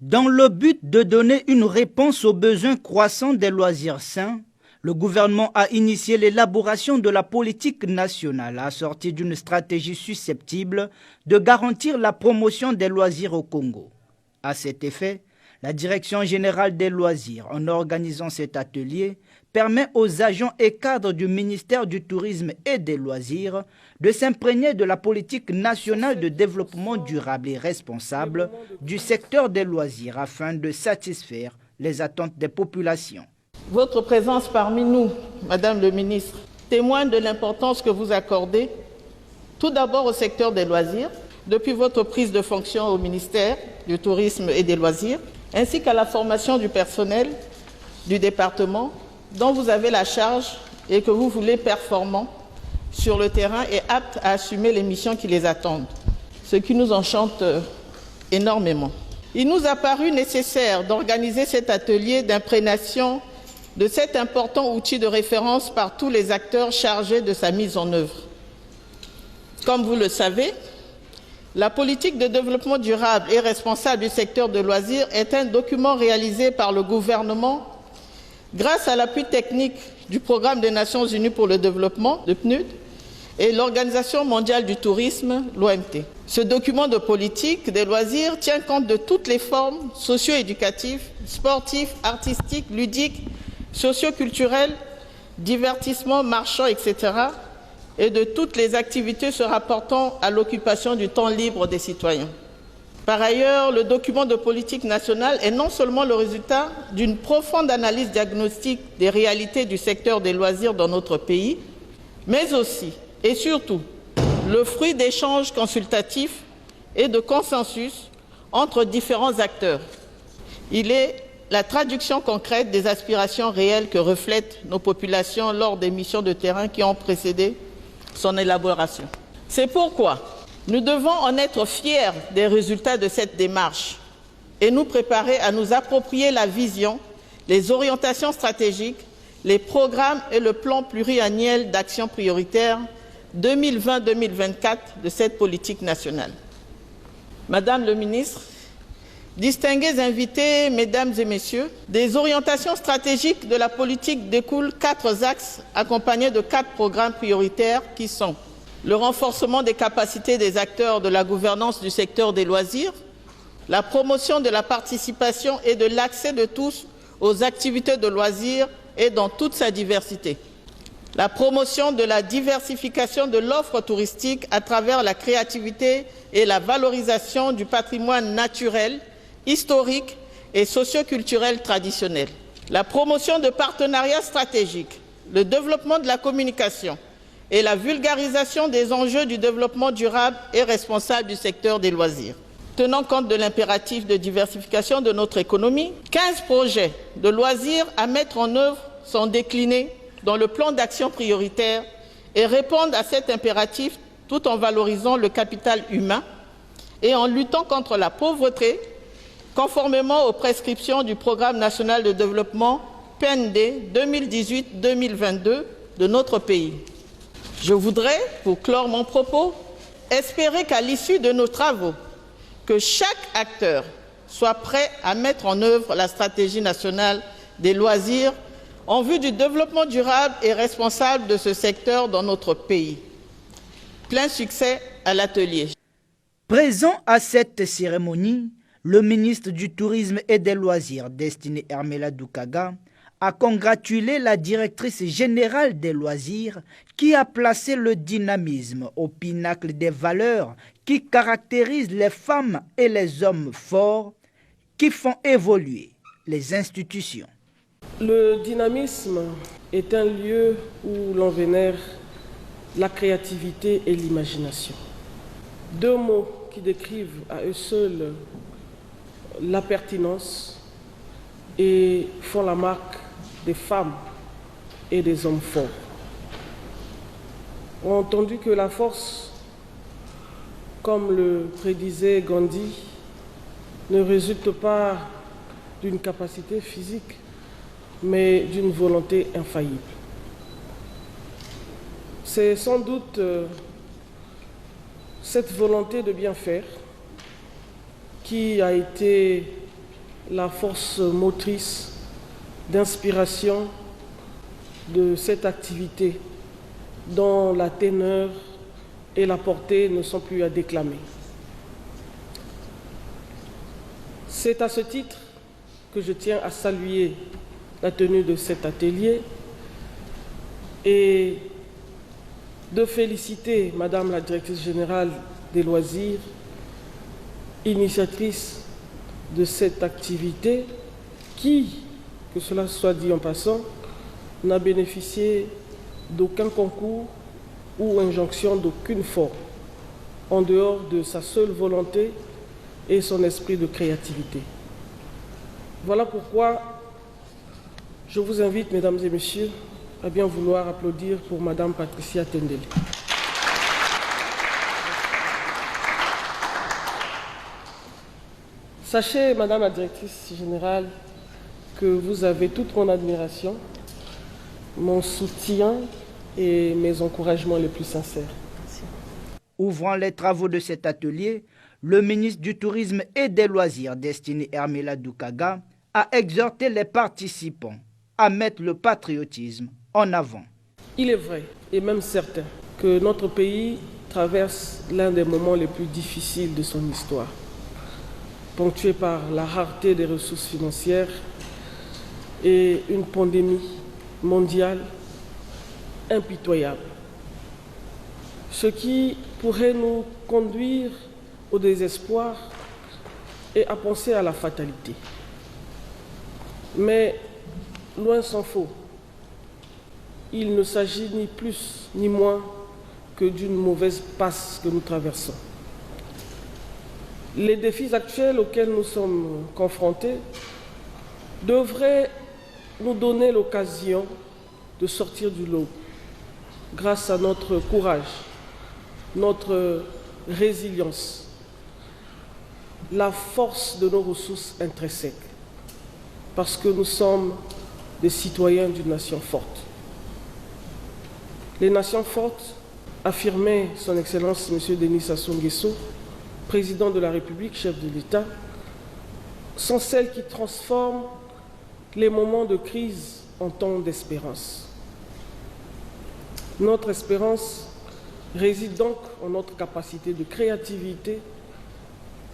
Dans le but de donner une réponse aux besoins croissants des loisirs sains, le gouvernement a initié l'élaboration de la politique nationale assortie d'une stratégie susceptible de garantir la promotion des loisirs au Congo. À cet effet, la Direction générale des loisirs, en organisant cet atelier, permet aux agents et cadres du ministère du Tourisme et des Loisirs de s'imprégner de la politique nationale de développement durable et responsable du secteur des loisirs afin de satisfaire les attentes des populations. Votre présence parmi nous, Madame le ministre, témoigne de l'importance que vous accordez tout d'abord au secteur des loisirs, depuis votre prise de fonction au ministère du Tourisme et des Loisirs, ainsi qu'à la formation du personnel du département dont vous avez la charge et que vous voulez performant sur le terrain et apte à assumer les missions qui les attendent, ce qui nous enchante énormément. Il nous a paru nécessaire d'organiser cet atelier d'imprégnation de cet important outil de référence par tous les acteurs chargés de sa mise en œuvre. Comme vous le savez, la politique de développement durable et responsable du secteur de loisirs est un document réalisé par le gouvernement grâce à l'appui technique du Programme des Nations Unies pour le développement, le PNUD, et l'Organisation mondiale du tourisme, l'OMT. Ce document de politique des loisirs tient compte de toutes les formes socio-éducatives, sportives, artistiques, ludiques, socio-culturelles, divertissement, marchand, etc., et de toutes les activités se rapportant à l'occupation du temps libre des citoyens. Par ailleurs, le document de politique nationale est non seulement le résultat d'une profonde analyse diagnostique des réalités du secteur des loisirs dans notre pays, mais aussi et surtout le fruit d'échanges consultatifs et de consensus entre différents acteurs. Il est la traduction concrète des aspirations réelles que reflètent nos populations lors des missions de terrain qui ont précédé son élaboration. C'est pourquoi nous devons en être fiers des résultats de cette démarche et nous préparer à nous approprier la vision, les orientations stratégiques, les programmes et le plan pluriannuel d'action prioritaire 2020-2024 de cette politique nationale. Madame le ministre, distingués invités, mesdames et messieurs, des orientations stratégiques de la politique découlent 4 axes accompagnés de 4 programmes prioritaires qui sont le renforcement des capacités des acteurs de la gouvernance du secteur des loisirs, la promotion de la participation et de l'accès de tous aux activités de loisirs et dans toute sa diversité, la promotion de la diversification de l'offre touristique à travers la créativité et la valorisation du patrimoine naturel, historique et socio-culturel traditionnel, la promotion de partenariats stratégiques, le développement de la communication et la vulgarisation des enjeux du développement durable et responsable du secteur des loisirs. Tenant compte de l'impératif de diversification de notre économie, 15 projets de loisirs à mettre en œuvre sont déclinés dans le plan d'action prioritaire et répondent à cet impératif tout en valorisant le capital humain et en luttant contre la pauvreté, conformément aux prescriptions du Programme national de développement PND 2018-2022 de notre pays. Je voudrais, pour clore mon propos, espérer qu'à l'issue de nos travaux, que chaque acteur soit prêt à mettre en œuvre la stratégie nationale des loisirs en vue du développement durable et responsable de ce secteur dans notre pays. Plein succès à l'atelier. Présent à cette cérémonie, le ministre du Tourisme et des Loisirs, Destiné Hermela Doukaga, a congratulé la directrice générale des loisirs qui a placé le dynamisme au pinacle des valeurs qui caractérisent les femmes et les hommes forts qui font évoluer les institutions. Le dynamisme est un lieu où l'on vénère la créativité et l'imagination. 2 mots qui décrivent à eux seuls la pertinence et font la marque des femmes et des hommes forts. On a entendu que la force, comme le prédisait Gandhi, ne résulte pas d'une capacité physique, mais d'une volonté infaillible. C'est sans doute cette volonté de bien faire qui a été la force motrice d'inspiration de cette activité dont la teneur et la portée ne sont plus à déclamer. C'est à ce titre que je tiens à saluer la tenue de cet atelier et de féliciter Madame la Directrice Générale des Loisirs, initiatrice de cette activité qui, que cela soit dit en passant, n'a bénéficié d'aucun concours ou injonction d'aucune forme, en dehors de sa seule volonté et son esprit de créativité. Voilà pourquoi je vous invite, mesdames et messieurs, à bien vouloir applaudir pour Madame Patricia Tendele. Sachez, Madame la Directrice Générale, que vous avez toute mon admiration, mon soutien et mes encouragements les plus sincères. Merci. Ouvrant les travaux de cet atelier, le ministre du Tourisme et des Loisirs, Destiny Hermila Doukaga, a exhorté les participants à mettre le patriotisme en avant. Il est vrai et même certain que notre pays traverse l'un des moments les plus difficiles de son histoire, ponctué par la rareté des ressources financières et une pandémie mondiale impitoyable, ce qui pourrait nous conduire au désespoir et à penser à la fatalité. Mais loin s'en faut, il ne s'agit ni plus ni moins que d'une mauvaise passe que nous traversons. Les défis actuels auxquels nous sommes confrontés devraient nous donner l'occasion de sortir du lot grâce à notre courage, notre résilience, la force de nos ressources intrinsèques, parce que nous sommes des citoyens d'une nation forte. Les nations fortes, affirmait son Excellence M. Denis Sassou Nguesso, président de la République, chef de l'État, sont celles qui transforment les moments de crise en temps d'espérance. Notre espérance réside donc en notre capacité de créativité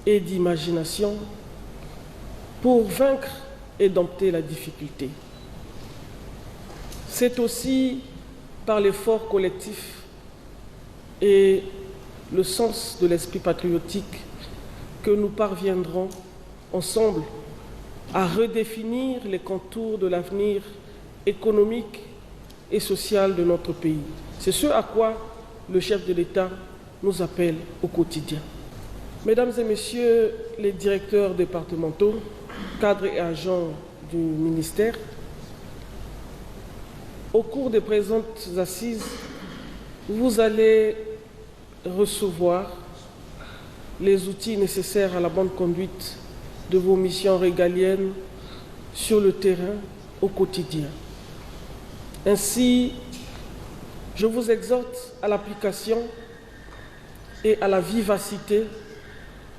et d'imagination pour vaincre et dompter la difficulté. C'est aussi par l'effort collectif et le sens de l'esprit patriotique que nous parviendrons ensemble à redéfinir les contours de l'avenir économique et social de notre pays. C'est ce à quoi le chef de l'État nous appelle au quotidien. Mesdames et messieurs les directeurs départementaux, cadres et agents du ministère, au cours des présentes assises, vous allez recevoir les outils nécessaires à la bonne conduite de vos missions régaliennes sur le terrain au quotidien. Ainsi, je vous exhorte à l'application et à la vivacité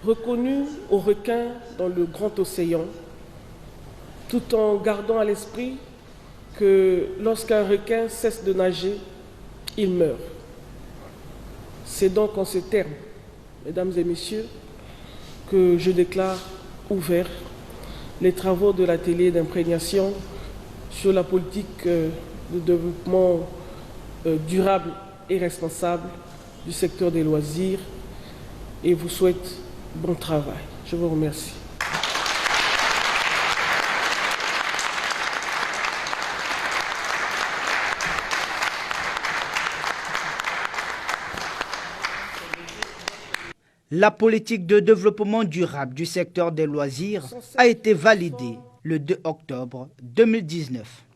reconnue aux requins dans le grand océan, tout en gardant à l'esprit que lorsqu'un requin cesse de nager, il meurt. C'est donc en ces termes, mesdames et messieurs, que je déclare ouverts les travaux de l'atelier d'imprégnation sur la politique de développement durable et responsable du secteur des loisirs et vous souhaite bon travail. Je vous remercie. La politique de développement durable du secteur des loisirs a été validée le 2 octobre 2019.